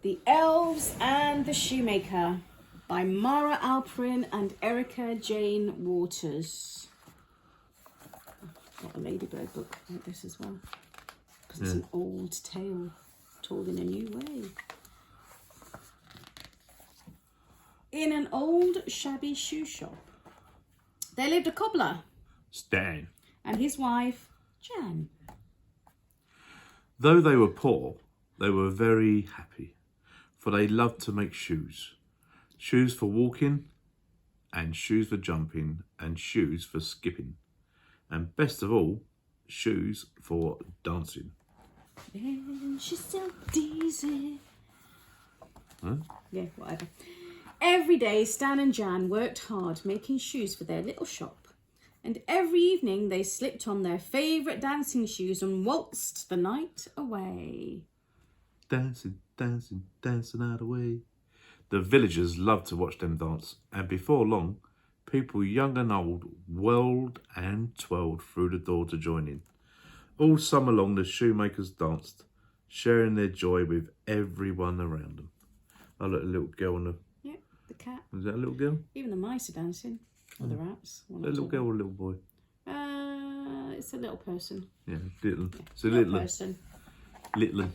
The Elves and the Shoemaker by Mara Alperton and Erica Jane Waters. Got a ladybird book like this as well, because it's an old tale told in a new way. In an old shabby shoe shop, there lived a cobbler, Stan, and his wife, Jan. Though they were poor, they were very happy, for they loved to make shoes. Shoes for walking, and shoes for jumping, and shoes for skipping. And best of all, shoes for dancing. And she's so dizzy. Huh? Yeah, whatever. Every day, Stan and Jan worked hard making shoes for their little shop. And every evening, they slipped on their favourite dancing shoes and waltzed the night away. Dancing, dancing, dancing out away. The villagers loved to watch them dance, and before long, people young and old whirled and twirled through the door to join in. All summer long, the shoemakers danced, sharing their joy with everyone around them. Oh, look, a little girl on the... Yeah, the cat. Is that a little girl? Even the mice are dancing. Or the rats. Is that a little girl or a little boy? It's a little person. Yeah, little. Yeah, It's a little person. Little.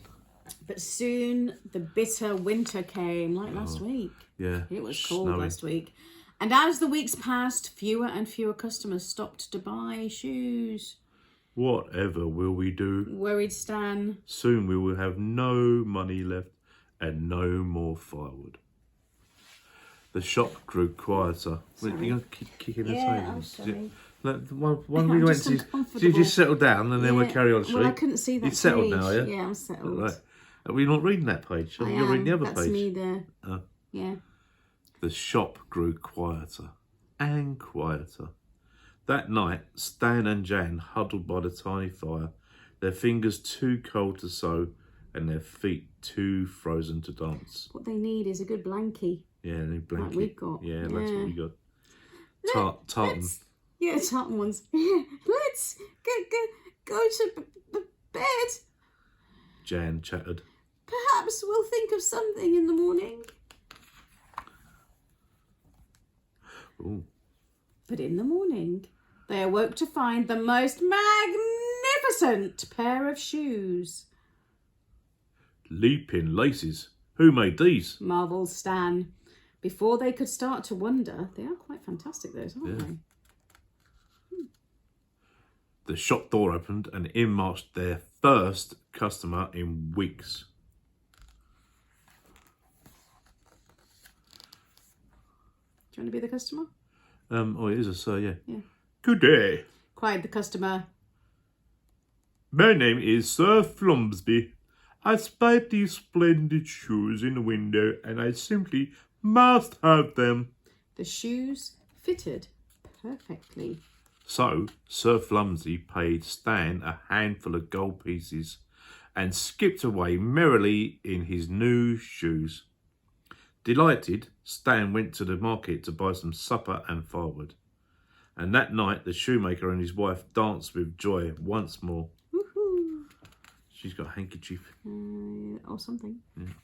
But soon the bitter winter came, like last week. Yeah. It was cold snowy. last week. And as the weeks passed, fewer and fewer customers stopped to buy shoes. Whatever will we do? Worried Stan. Soon we will have no money left and no more firewood. The shop grew quieter. Wait, you're going to kick in the table? I'm sorry. Look, one we I'm went just to. uncomfortable. You just settle down and then we'll carry on. Well, I couldn't see that. You're settled page. now, yeah? Yeah, I'm settled. Right. Are we not reading that page? I You're reading the other That's page. me there. Oh. Yeah. The shop grew quieter and quieter. That night, Stan and Jan huddled by the tiny fire, their fingers too cold to sew and their feet too frozen to dance. What they need is a good blankie. Yeah, they need blanket. Like we've got. Yeah, that's what we got. Tartan. Yeah, tartan ones. Let's go to bed. Jan chattered. Perhaps we'll think of something in the morning. Ooh. But in the morning, they awoke to find the most magnificent pair of shoes. Leaping laces. Who made these? Marvelled Stan. Before they could start to wonder, they are quite fantastic, those, aren't they? The shop door opened and in marched their first customer in weeks. Do you want to be the customer? Oh, it is a sir, yeah. Yeah. Good day. Cried the customer. My name is Sir Flumsby. I spied these splendid shoes in the window and I simply must have them. The shoes fitted perfectly. So, Sir Flumsy paid Stan a handful of gold pieces and skipped away merrily in his new shoes. Delighted, Stan went to the market to buy some supper and firewood. And that night, the shoemaker and his wife danced with joy once more. Woohoo! She's got a handkerchief. Or something. Yeah.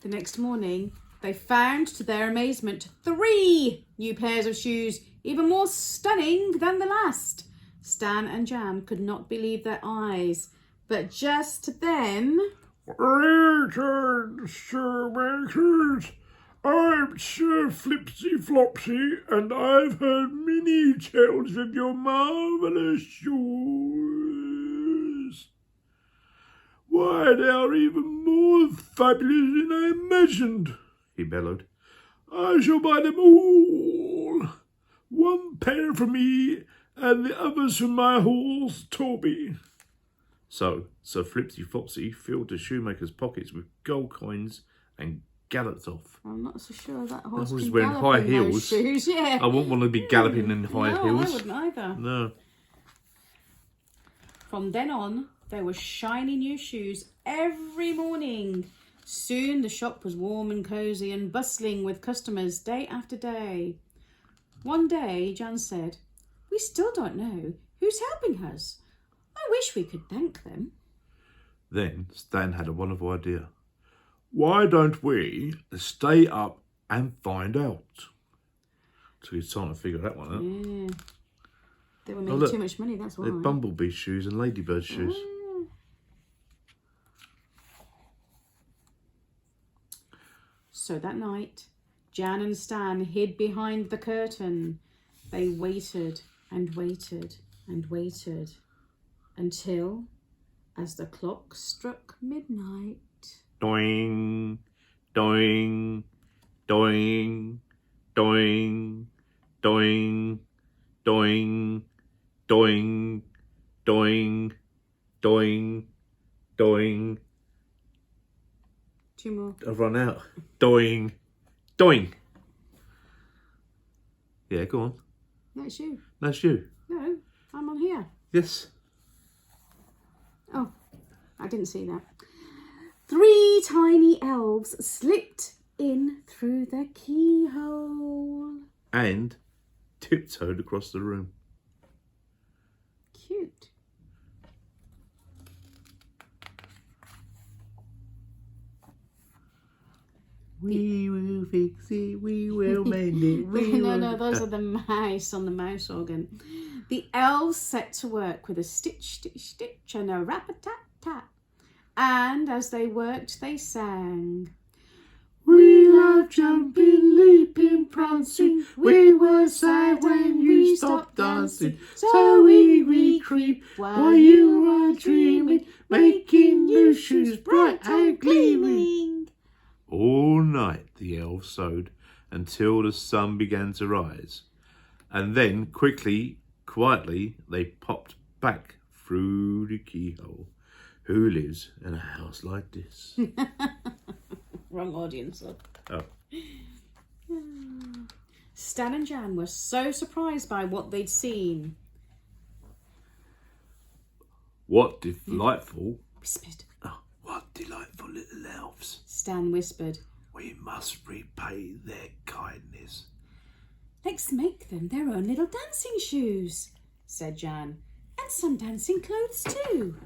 The next morning, they found, to their amazement, 3 new pairs of shoes, even more stunning than the last. Stan and Jan could not believe their eyes. But just then... Greetings, shoemakers. I'm Sir Flipsy Flopsy, and I've heard many tales of your marvellous shoes. Why, they are even more fabulous than I imagined, he bellowed. I shall buy them all. 1 pair for me, and the others for my horse Toby. So, Sir Flipsy Flopsy filled the shoemaker's pockets with gold coins and galloped off. I'm not so sure that horse was can wearing gallop high in those heels. shoes. Yeah. I wouldn't want to be galloping in high No, heels. I wouldn't either. No. From then on, there were shiny new shoes every morning. Soon the shop was warm and cosy and bustling with customers day after day. One day, Jan said, "We still don't know who's helping us. I wish we could thank them." Then Stan had a wonderful idea. Why don't we stay up and find out? Took his time to figure that one out. Yeah. They were making too much money, that's why. They're bumblebee shoes and ladybird shoes. So that night, Jan and Stan hid behind the curtain. They waited and waited and waited until, as the clock struck midnight, Doing, doing, doing, doing, doing, doing, doing, doing, doing, doing. 2 more. I've run out. Doing, doing. Yeah, go on. That's you. That's you. No, I'm on here. Yes. Oh, I didn't see that. 3 tiny elves slipped in through the keyhole. And tiptoed across the room. Cute. We will fix it, we will mend it, we will... No, those are the mice on the mouse organ. The elves set to work with a stitch, stitch, stitch and a rap-a-tap-tap. And as they worked, they sang. We love jumping, leaping, prancing. We were sad when you stopped dancing. So we creep while you were dreaming, making new shoes bright and gleaming. All night the elves sewed until the sun began to rise. And then quietly, they popped back through the keyhole. Who lives in a house like this? Wrong audience. Oh. Stan and Jan were so surprised by what they'd seen. What delightful... Whispered. Oh, what delightful little elves. Stan whispered. We must repay their kindness. Let's make them their own little dancing shoes, said Jan. And some dancing clothes too.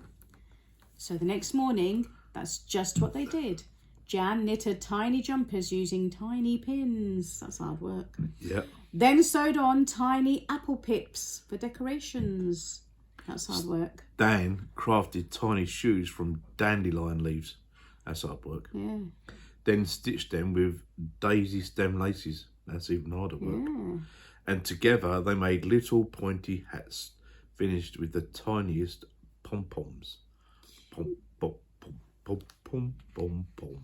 So the next morning, that's just what they did. Jan knitted tiny jumpers using tiny pins. That's hard work. Yeah. Then sewed on tiny apple pips for decorations. That's hard work. Dan crafted tiny shoes from dandelion leaves. That's hard work. Yeah. Then stitched them with daisy stem laces. That's even harder work. Yeah. And together they made little pointy hats finished with the tiniest pom-poms. Pom, pom, pom, pom, pom, pom, pom.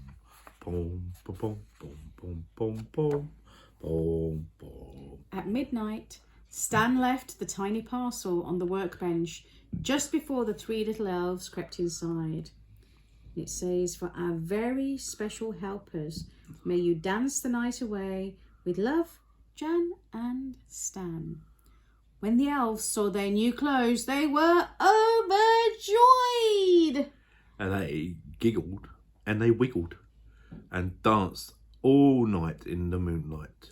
Pom, pom, pom, pom, pom, pom, pom, pom. At midnight, Stan left the tiny parcel on the workbench just before the 3 little elves crept inside. It says, for our very special helpers, may you dance the night away with love, Jan and Stan. When the elves saw their new clothes, they were overjoyed. And they giggled and they wiggled and danced all night in the moonlight.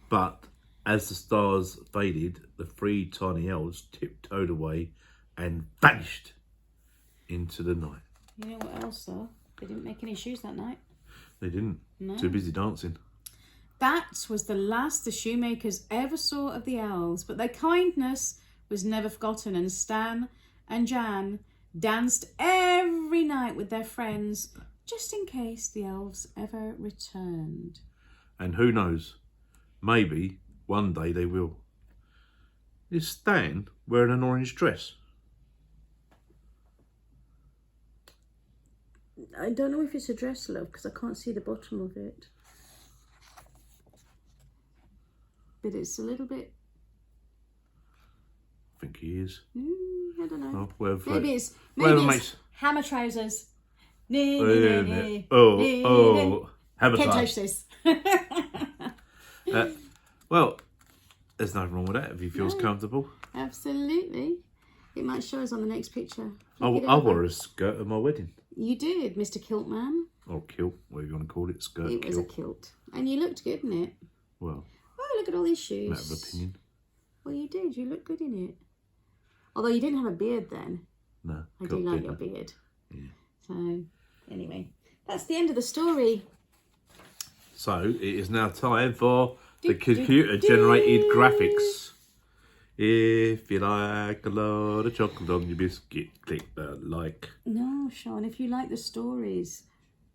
But as the stars faded, the 3 tiny elves tiptoed away and vanished into the night. You know what else, though? They didn't make any shoes that night. They didn't. No. Too busy dancing. That was the last the Shoemakers ever saw of the elves, but their kindness was never forgotten, and Stan and Jan danced every night with their friends, just in case the elves ever returned. And who knows, maybe one day they will. Is Stan wearing an orange dress? I don't know if it's a dress, love, because I can't see the bottom of it. But it's a little bit... I think he is. I don't know. Oh, maybe it's hammer trousers. Oh, hammer Can't time. touch this. Well, there's nothing wrong with that if he feels comfortable. Absolutely. It might show us on the next picture. I wore a skirt at my wedding. You did, Mr. Kilt Man. Or kilt, whatever you want to call it. Skirt, It was a kilt. And you looked good in it. Well, oh, look at all these shoes. matter of opinion. Well, you did. You look good in it. Although you didn't have a beard then. No. I do like your beard. Yeah. So, anyway, that's the end of the story. So it is now time for the computer-generated graphics. If you like a lot of chocolate on your biscuit, click the like. No, Sean, if you like the stories.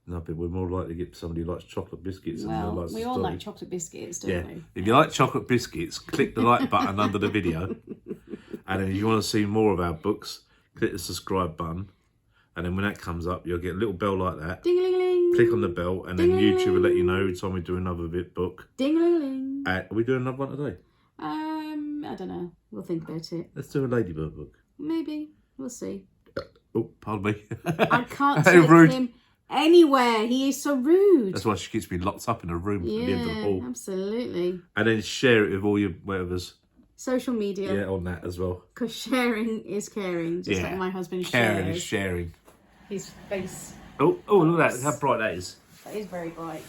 No, but we're more likely to get somebody who likes chocolate biscuits. Well, and likes we the all story. like chocolate biscuits, don't we? If you like chocolate biscuits, click the like button under the video. And then if you want to see more of our books, click the subscribe button. And then when that comes up, you'll get a little bell like that. Ding-a-ling-ling. Click on the bell, and then YouTube will let you know every time we do another book. Ding-a-ling-ling. Are we doing another one today? I don't know. We'll think about it. Let's do a Ladybird book. Maybe. We'll see. Oh, pardon me. I can't take Rude. him anywhere. He is so rude. That's why she keeps me locked up in a room at the end of the hall. Absolutely. And then share it with all your whatevers. Social media. Yeah, on that as well. Because sharing is caring. Just like my husband Caring shares is sharing. his face. Oh, look at that. Look how bright that is. That is very bright.